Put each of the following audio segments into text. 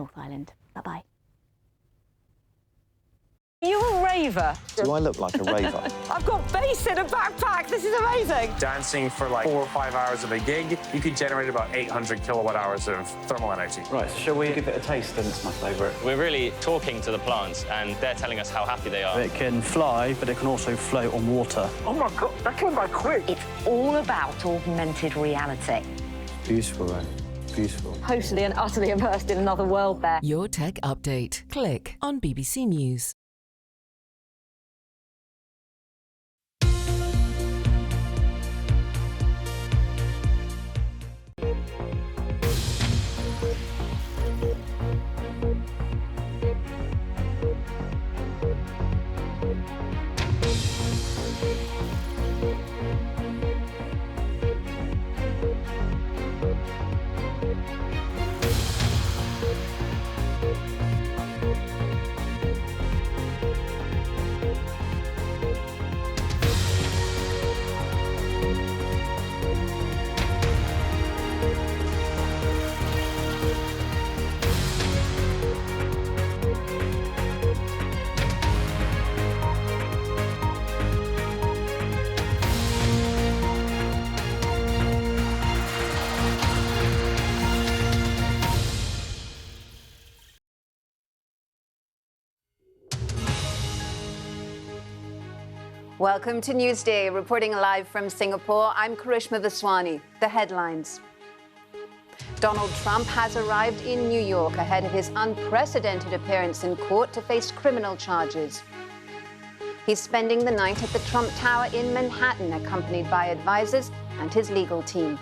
North Island. Bye-bye. You're a raver. Do I look like a raver? I've got bass in a backpack. This is amazing. Dancing for like 4 or 5 hours of a gig, you could generate about 800 kilowatt hours of thermal energy. Right, so shall we give it a taste? And it's my favourite. We're really talking to the plants, and they're telling us how happy they are. It can fly, but it can also float on water. Oh my God, that came by quick. It's all about augmented reality. Beautiful, right? Beautiful. Totally and utterly immersed in another world there. Your Tech Update. Click on BBC News. Welcome to Newsday, reporting live from Singapore. I'm Karishma Vaswani. The headlines. Donald Trump has arrived in New York ahead of his unprecedented appearance in court to face criminal charges. He's spending the night at the Trump Tower in Manhattan, accompanied by advisors and his legal team.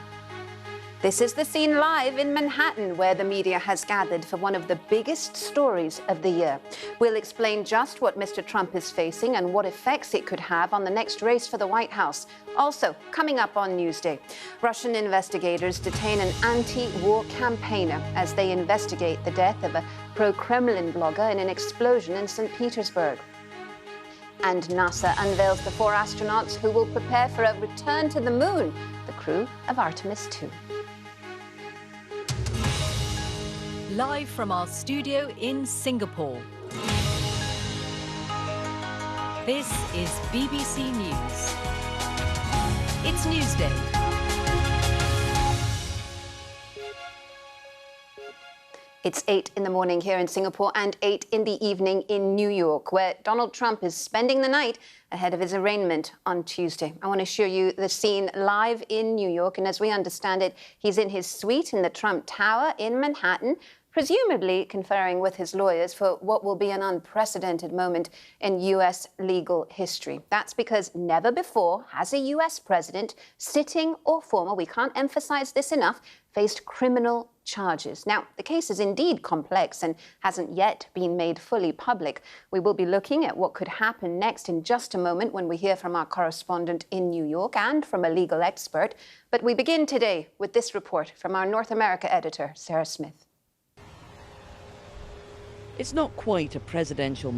This is the scene live in Manhattan, where the media has gathered for one of the biggest stories of the year. We'll explain just what Mr. Trump is facing and what effects it could have on the next race for the White House. Also, coming up on Newsday, Russian investigators detain an anti-war campaigner as they investigate the death of a pro-Kremlin blogger in an explosion in St. Petersburg. And NASA unveils the 4 astronauts who will prepare for a return to the moon, the crew of Artemis 2. Live from our studio in Singapore. This is BBC News. It's Newsday. It's 8 in the morning here in Singapore and 8 in the evening in New York, where Donald Trump is spending the night ahead of his arraignment on Tuesday. I want to show you the scene live in New York, and as we understand it, he's in his suite in the Trump Tower in Manhattan, presumably conferring with his lawyers for what will be an unprecedented moment in U.S. legal history. That's because never before has a U.S. president, sitting or former, we can't emphasize this enough, faced criminal charges. Now, the case is indeed complex and hasn't yet been made fully public. We will be looking at what could happen next in just a moment when we hear from our correspondent in New York and from a legal expert. But we begin today with this report from our North America editor, Sarah Smith. It's not quite a presidential